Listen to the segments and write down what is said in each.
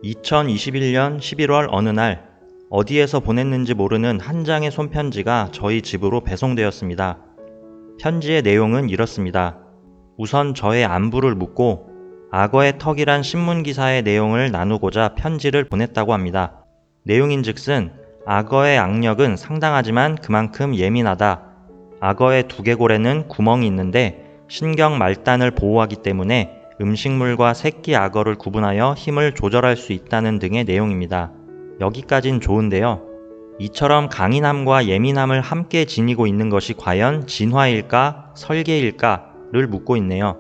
2021년 11월 어느 날 어디에서 보냈는지 모르는 한 장의 손편지가 저희 집으로 배송되었습니다. 편지의 내용은 이렇습니다. 우선 저의 안부를 묻고 악어의 턱이란 신문기사의 내용을 나누고자 편지를 보냈다고 합니다. 내용인즉슨 악어의 악력은 상당하지만 그만큼 예민하다. 악어의 두개골에는 구멍이 있는데 신경 말단을 보호하기 때문에 음식물과 새끼 악어를 구분하여 힘을 조절할 수 있다는 등의 내용입니다. 여기까진 좋은데요. 이처럼 강인함과 예민함을 함께 지니고 있는 것이 과연 진화일까 설계일까를 묻고 있네요.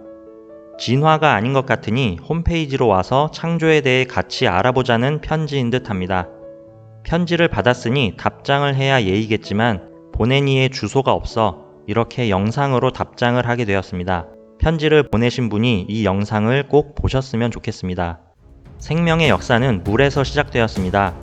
진화가 아닌 것 같으니 홈페이지로 와서 창조에 대해 같이 알아보자는 편지인 듯합니다. 편지를 받았으니 답장을 해야 예의겠지만 보낸 이의 주소가 없어 이렇게 영상으로 답장을 하게 되었습니다. 편지를 보내신 분이 이 영상을 꼭 보셨으면 좋겠습니다. 생명의 역사는 물에서 시작되었습니다.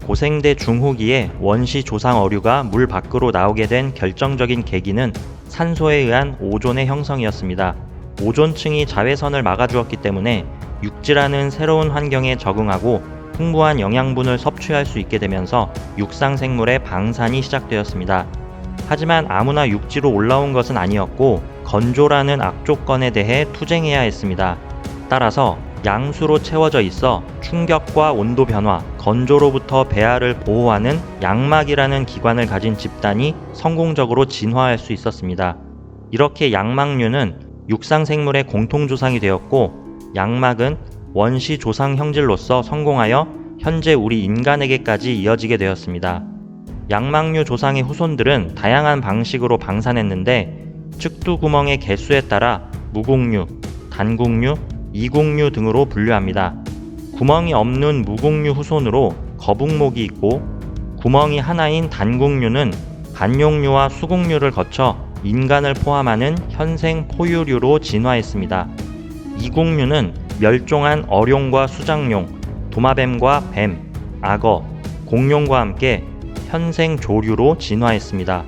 고생대 중후기에 원시 조상 어류가 물 밖으로 나오게 된 결정적인 계기는 산소에 의한 오존의 형성이었습니다. 오존층이 자외선을 막아주었기 때문에 육지라는 새로운 환경에 적응하고 풍부한 영양분을 섭취할 수 있게 되면서 육상생물의 방산이 시작되었습니다. 하지만 아무나 육지로 올라온 것은 아니었고 건조라는 악조건에 대해 투쟁해야 했습니다. 따라서 양수로 채워져 있어 충격과 온도 변화, 건조로부터 배아를 보호하는 양막이라는 기관을 가진 집단이 성공적으로 진화할 수 있었습니다. 이렇게 양막류는 육상생물의 공통조상이 되었고 양막은 원시 조상 형질로서 성공하여 현재 우리 인간에게까지 이어지게 되었습니다. 양막류 조상의 후손들은 다양한 방식으로 방산했는데 측두구멍의 개수에 따라 무국류, 단국류, 이국류 등으로 분류합니다. 구멍이 없는 무국류 후손으로 거북목이 있고 구멍이 하나인 단국류는 간용류와 수국류를 거쳐 인간을 포함하는 현생 포유류로 진화했습니다. 이국류는 멸종한 어룡과 수장용, 도마뱀과 뱀, 악어, 공룡과 함께 현생 조류로 진화했습니다.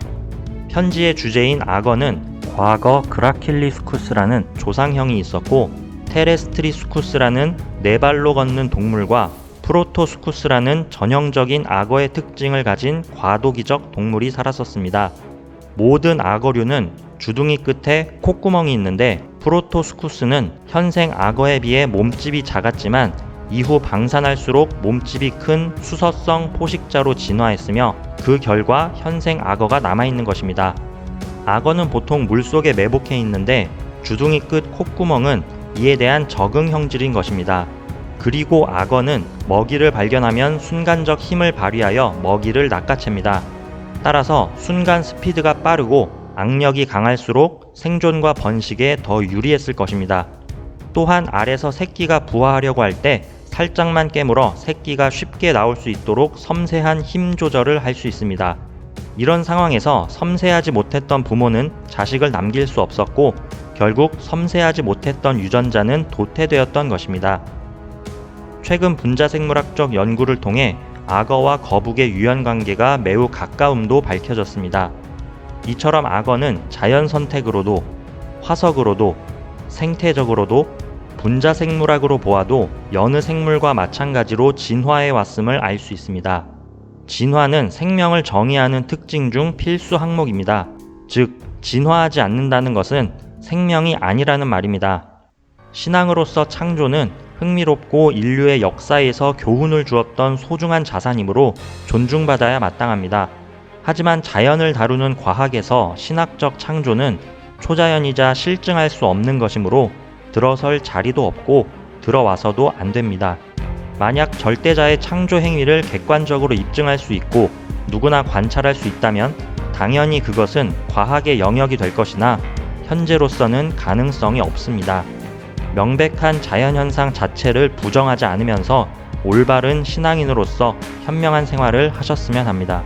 편지의 주제인 악어는 과거 그라킬리스쿠스라는 조상형이 있었고 테레스트리스쿠스라는 네 발로 걷는 동물과 프로토스쿠스라는 전형적인 악어의 특징을 가진 과도기적 동물이 살았었습니다. 모든 악어류는 주둥이 끝에 콧구멍이 있는데 프로토스쿠스는 현생 악어에 비해 몸집이 작았지만 이후 방산할수록 몸집이 큰 수서성 포식자로 진화했으며 그 결과 현생 악어가 남아있는 것입니다. 악어는 보통 물속에 매복해 있는데 주둥이 끝 콧구멍은 이에 대한 적응 형질인 것입니다. 그리고 악어는 먹이를 발견하면 순간적 힘을 발휘하여 먹이를 낚아챕니다. 따라서 순간 스피드가 빠르고 악력이 강할수록 생존과 번식에 더 유리했을 것입니다. 또한 알에서 새끼가 부화하려고 할 때 살짝만 깨물어 새끼가 쉽게 나올 수 있도록 섬세한 힘 조절을 할 수 있습니다. 이런 상황에서 섬세하지 못했던 부모는 자식을 남길 수 없었고 결국 섬세하지 못했던 유전자는 도태되었던 것입니다. 최근 분자생물학적 연구를 통해 악어와 거북의 유연관계가 매우 가까움도 밝혀졌습니다. 이처럼 악어는 자연 선택으로도 화석으로도 생태적으로도 분자생물학으로 보아도 여느 생물과 마찬가지로 진화해 왔음을 알 수 있습니다. 진화는 생명을 정의하는 특징 중 필수 항목입니다. 즉, 진화하지 않는다는 것은 생명이 아니라는 말입니다. 신앙으로서 창조는 흥미롭고 인류의 역사에서 교훈을 주었던 소중한 자산이므로 존중받아야 마땅합니다. 하지만 자연을 다루는 과학에서 신학적 창조는 초자연이자 실증할 수 없는 것이므로 들어설 자리도 없고 들어와서도 안 됩니다. 만약 절대자의 창조 행위를 객관적으로 입증할 수 있고 누구나 관찰할 수 있다면 당연히 그것은 과학의 영역이 될 것이나 현재로서는 가능성이 없습니다. 명백한 자연현상 자체를 부정하지 않으면서 올바른 신앙인으로서 현명한 생활을 하셨으면 합니다.